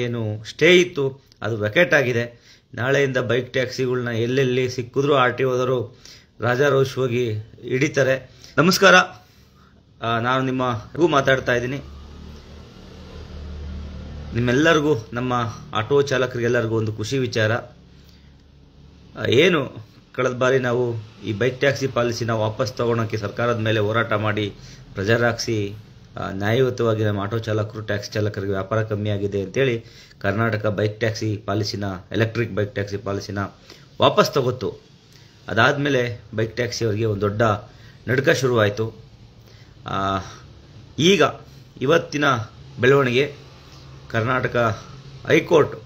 ಏನು ಸ್ಟೇ ಇತ್ತು ಅದು ವೆಕೆಟ್ ಆಗಿದೆ. ನಾಳೆಯಿಂದ ಬೈಕ್ ಟ್ಯಾಕ್ಸಿಗಳನ್ನ ಎಲ್ಲೆಲ್ಲಿ ಸಿಕ್ಕಿದ್ರು RTOದವರು ರಾಜಾರೋಷವಾಗಿ ಹಿಡಿತಾರೆ. ನಮಸ್ಕಾರ, ನಾನು ನಿಮ್ಮ ಮಾತಾಡ್ತಾ ಇದ್ದೀನಿ. ನಿಮ್ಮೆಲ್ಲರಿಗೂ, ನಮ್ಮ ಆಟೋ ಚಾಲಕರಿಗೆಲ್ಲರಿಗೂ ಒಂದು ಖುಷಿ ವಿಚಾರ. ಏನು ಕಳೆದ ಬಾರಿ ನಾವು ಈ ಬೈಕ್ ಟ್ಯಾಕ್ಸಿ ಪಾಲಿಸಿನ ವಾಪಸ್ ತಗೊಳಕ್ಕೆ ಸರ್ಕಾರದ ಮೇಲೆ ಹೋರಾಟ ಮಾಡಿ ಪ್ರೆಜರ್ ಹಾಕಿಸಿ ನ್ಯಾಯಯುತವಾಗಿ ನಮ್ಮ ಆಟೋ ಚಾಲಕರು, ಟ್ಯಾಕ್ಸಿ ಚಾಲಕರಿಗೆ ವ್ಯಾಪಾರ ಕಮ್ಮಿ ಆಗಿದೆ ಅಂತೇಳಿ ಕರ್ನಾಟಕ ಬೈಕ್ ಟ್ಯಾಕ್ಸಿ ಪಾಲಿಸಿನ, ಎಲೆಕ್ಟ್ರಿಕ್ ಬೈಕ್ ಟ್ಯಾಕ್ಸಿ ಪಾಲಿಸಿನ ವಾಪಸ್ ತಗೋತು. ಅದಾದಮೇಲೆ ಬೈಕ್ ಟ್ಯಾಕ್ಸಿಯವರಿಗೆ ಒಂದು ದೊಡ್ಡ ನಡುಕ ಶುರುವಾಯಿತು. ಈಗ ಇವತ್ತಿನ ಬೆಳವಣಿಗೆ, ಕರ್ನಾಟಕ ಹೈಕೋರ್ಟ್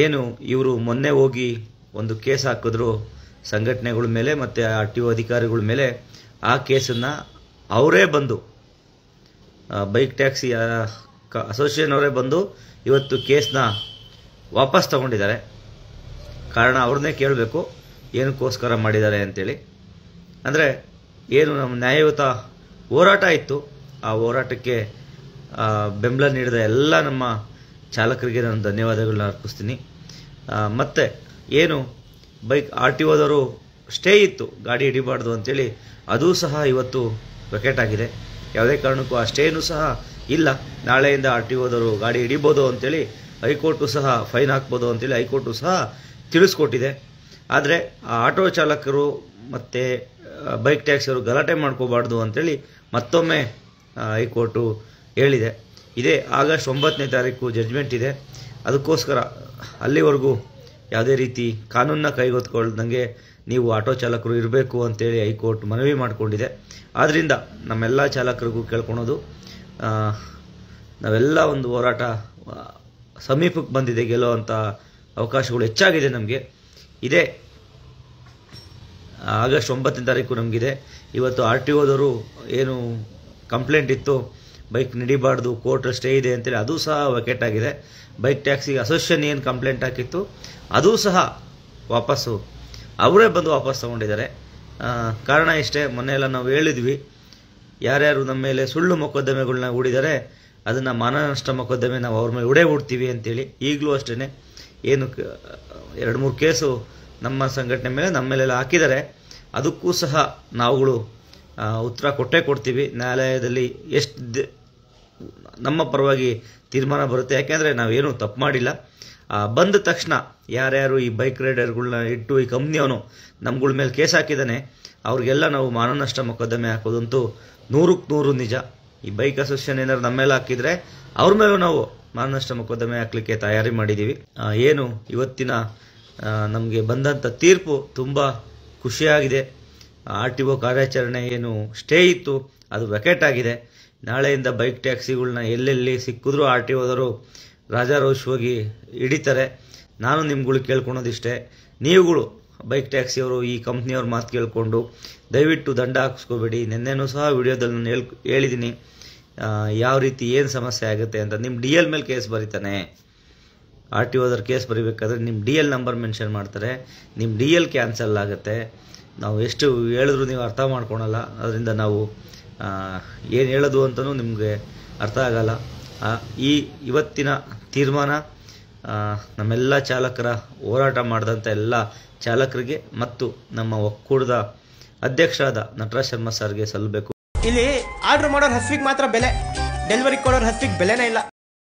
ಏನು ಇವರು ಮೊನ್ನೆ ಹೋಗಿ ಒಂದು ಕೇಸ್ ಹಾಕಿದ್ರು ಸಂಘಟನೆಗಳ ಮೇಲೆ ಮತ್ತು RTO ಅಧಿಕಾರಿಗಳ ಮೇಲೆ. ಆ ಕೇಸನ್ನು ಅವರೇ ಬಂದು, ಬೈಕ್ ಟ್ಯಾಕ್ಸಿ ಅಸೋಸಿಯೇಷನ್ ಅವರೇ ಬಂದು ಇವತ್ತು ಕೇಸ್ನ ವಾಪಸ್ ತಗೊಂಡಿದ್ದಾರೆ. ಕಾರಣ ಅವ್ರನ್ನೇ ಕೇಳಬೇಕು, ಏನಕ್ಕೋಸ್ಕರ ಮಾಡಿದ್ದಾರೆ ಅಂತೇಳಿ. ಅಂದರೆ ಏನು ನಮ್ಮ ನ್ಯಾಯಯುತ ಹೋರಾಟ ಇತ್ತು, ಆ ಹೋರಾಟಕ್ಕೆ ಬೆಂಬಲ ನೀಡಿದ ಎಲ್ಲ ನಮ್ಮ ಚಾಲಕರಿಗೆ ನಾನು ಧನ್ಯವಾದಗಳನ್ನ ಅರ್ಪಿಸ್ತೀನಿ. ಮತ್ತು ಏನು ಬೈಕ್ RTOದವರು ಸ್ಟೇ ಇತ್ತು, ಗಾಡಿ ಹಿಡಿಬಾರ್ದು ಅಂತೇಳಿ, ಅದೂ ಸಹ ಇವತ್ತು ವೆಕೆಟ್ ಆಗಿದೆ. ಯಾವುದೇ ಕಾರಣಕ್ಕೂ ಆ ಸ್ಟೇನೂ ಸಹ ಇಲ್ಲ. ನಾಳೆಯಿಂದ RTOದವರು ಗಾಡಿ ಹಿಡಿಬೋದು ಅಂತೇಳಿ ಹೈಕೋರ್ಟು ಸಹ ಫೈನ್ ಹಾಕ್ಬೋದು ಅಂತೇಳಿ ಹೈಕೋರ್ಟು ಸಹ ತಿಳಿಸ್ಕೊಟ್ಟಿದೆ. ಆದರೆ ಆ ಆಟೋ ಚಾಲಕರು ಮತ್ತು ಬೈಕ್ ಟ್ಯಾಕ್ಸಿಯವರು ಗಲಾಟೆ ಮಾಡ್ಕೋಬಾರ್ದು ಅಂತೇಳಿ ಮತ್ತೊಮ್ಮೆ ಹೈಕೋರ್ಟು ಹೇಳಿದೆ. ಇದೇ ಆಗಸ್ಟ್ 9ನೇ ತಾರೀಕು ಜಡ್ಜ್ಮೆಂಟ್ ಇದೆ. ಅದಕ್ಕೋಸ್ಕರ ಅಲ್ಲಿವರೆಗೂ ಯಾವುದೇ ರೀತಿ ಕಾನೂನನ್ನ ಕೈಗೆತ್ತಿಕೊಳ್ಳದಂಗೆ ನೀವು ಆಟೋ ಚಾಲಕರು ಇರಬೇಕು ಅಂತೇಳಿ ಹೈಕೋರ್ಟ್ ಮನವಿ ಮಾಡಿಕೊಂಡಿದೆ. ಆದ್ದರಿಂದ ನಮ್ಮೆಲ್ಲ ಚಾಲಕರಿಗೂ ಕೇಳ್ಕೊಳೋದು, ನಾವೆಲ್ಲ ಒಂದು ಹೋರಾಟ ಸಮೀಪಕ್ಕೆ ಬಂದಿದೆ, ಗೆಲ್ಲುವಂಥ ಅವಕಾಶಗಳು ಹೆಚ್ಚಾಗಿದೆ ನಮಗೆ. ಇದೇ ಆಗಸ್ಟ್ 9ನೇ ತಾರೀಕು ನಮಗಿದೆ. ಇವತ್ತು RTOದವರು ಏನು ಕಂಪ್ಲೇಂಟ್ ಇತ್ತು, ಬೈಕ್ ನಡಿಬಾರ್ದು, ಕೋರ್ಟ್ ಸ್ಟೇ ಇದೆ ಅಂತೇಳಿ, ಅದು ಸಹ ವೆಕೆಟ್ ಆಗಿದೆ. ಬೈಕ್ ಟ್ಯಾಕ್ಸಿ ಅಸೋಸಿಯೇಷನ್ ಏನು ಕಂಪ್ಲೇಂಟ್ ಹಾಕಿತ್ತು ಅದೂ ಸಹ ವಾಪಸ್ಸು ಅವರೇ ಬಂದು ವಾಪಸ್ ತಗೊಂಡಿದ್ದಾರೆ. ಕಾರಣ ಇಷ್ಟೇ, ಮೊನ್ನೆ ಎಲ್ಲ ನಾವು ಹೇಳಿದ್ವಿ, ಯಾರ್ಯಾರು ನಮ್ಮ ಮೇಲೆ ಸುಳ್ಳು ಮೊಕದ್ದಮೆಗಳನ್ನ ಹೂಡಿದ್ದಾರೆ ಅದನ್ನು ಮಾನನಷ್ಟ ಮೊಕದ್ದಮೆ ನಾವು ಅವ್ರ ಮೇಲೆ ಹೂಡ್ತೀವಿ ಅಂತೇಳಿ. ಈಗಲೂ ಅಷ್ಟೇ, ಏನು 2-3 ಕೇಸು ನಮ್ಮ ಸಂಘಟನೆ ಮೇಲೆ, ನಮ್ಮ ಮೇಲೆಲ್ಲ ಹಾಕಿದ್ದಾರೆ. ಅದಕ್ಕೂ ಸಹ ನಾವುಗಳು ಉತ್ತರ ಕೊಡ್ತೀವಿ. ನ್ಯಾಯಾಲಯದಲ್ಲಿ ಎಷ್ಟು ನಮ್ಮ ಪರವಾಗಿ ತೀರ್ಮಾನ ಬರುತ್ತೆ. ಯಾಕೆಂದರೆ ನಾವೇನು ತಪ್ಪು ಮಾಡಿಲ್ಲ. ಬಂದ ತಕ್ಷಣ ಯಾರ್ಯಾರು ಈ ಬೈಕ್ ರೈಡರ್ಗಳನ್ನ ಇಟ್ಟು ಈ ಕಂಪ್ನಿಯವನು ನಮ್ಗಳ ಮೇಲೆ ಕೇಸ್ ಹಾಕಿದ್ದಾನೆ ಅವ್ರಿಗೆಲ್ಲ ನಾವು ಮಾನನಷ್ಟ ಮೊಕದ್ದಮೆ ಹಾಕೋದಂತೂ 100% ನಿಜ. ಈ ಬೈಕ್ ಅಸೋಸಿಯೇಷನ್ ಏನಾದ್ರು ನಮ್ಮ ಮೇಲೆ ಹಾಕಿದರೆ ಅವ್ರ ಮೇಲೂ ನಾವು ಮಾನನಷ್ಟ ಮೊಕದ್ದಮೆ ಹಾಕಲಿಕ್ಕೆ ತಯಾರಿ ಮಾಡಿದ್ದೀವಿ. ಏನು ಇವತ್ತಿನ ನಮಗೆ ಬಂದಂಥ ತೀರ್ಪು ತುಂಬ ಖುಷಿಯಾಗಿದೆ. RTO ಕಾರ್ಯಾಚರಣೆ ಏನು ಸ್ಟೇ ಇತ್ತು ಅದು ವೆಕೆಟ್ ಆಗಿದೆ. ನಾಳೆಯಿಂದ ಬೈಕ್ ಟ್ಯಾಕ್ಸಿಗಳನ್ನ ಎಲ್ಲೆಲ್ಲಿ ಸಿಕ್ಕಿದ್ರು RTOದವರು ರಾಜಾರೋಷವಾಗಿ ಹಿಡಿತಾರೆ. ನಾನು ನಿಮ್ಗಳು ಕೇಳ್ಕೊಳೋದಿಷ್ಟೇ, ನೀವುಗಳು ಬೈಕ್ ಟ್ಯಾಕ್ಸಿಯವರು ಈ ಕಂಪ್ನಿಯವ್ರ ಮಾತು ಕೇಳಿಕೊಂಡು ದಯವಿಟ್ಟು ದಂಡ ಹಾಕಿಸ್ಕೋಬೇಡಿ. ನಿನ್ನೆನೂ ಸಹ ವಿಡಿಯೋದಲ್ಲಿ ನಾನು ಹೇಳಿದ್ದೀನಿ ಯಾವ ರೀತಿ ಏನು ಸಮಸ್ಯೆ ಆಗುತ್ತೆ ಅಂತ. ನಿಮ್ಮ DL ಮೇಲೆ ಕೇಸ್ ಬರೀತಾನೆ, RTOದವ್ರ ಕೇಸ್ ಬರೀಬೇಕಾದ್ರೆ ನಿಮ್ಮ DL ನಂಬರ್ ಮೆನ್ಷನ್ ಮಾಡ್ತಾರೆ, ನಿಮ್ಮ DL ಕ್ಯಾನ್ಸಲ್ ಆಗುತ್ತೆ. ನಾವು ಎಷ್ಟು ಹೇಳಿದ್ರು ನೀವು ಅರ್ಥ ಮಾಡ್ಕೊಳಲ್ಲ. ಅದರಿಂದ ನಾವು ಏನು ಹೇಳೋದು ಅಂತಲೂ ನಿಮಗೆ ಅರ್ಥ ಆಗಲ್ಲ. ಇವತ್ತಿನ ತೀರ್ಮಾನ ನಮ್ಮೆಲ್ಲ ಚಾಲಕರ, ಹೋರಾಟ ಮಾಡಿದಂಥ ಎಲ್ಲ ಚಾಲಕರಿಗೆ ಮತ್ತು ನಮ್ಮ ಒಕ್ಕೂಟದ ಅಧ್ಯಕ್ಷರಾದ ನಟರಾಜ್ ಶರ್ಮಾ ಸರ್ಗೆ ಸಲ್ಲಬೇಕು. ಇಲ್ಲಿ ಆರ್ಡರ್ ಮಾಡೋರು ಹಸುವಿಗೆ ಮಾತ್ರ ಬೆಲೆ, ಡೆಲಿವರಿ ಕೊಡೋರು ಹಸುವಿಗೆ ಬೆಲೆನೇ ಇಲ್ಲ.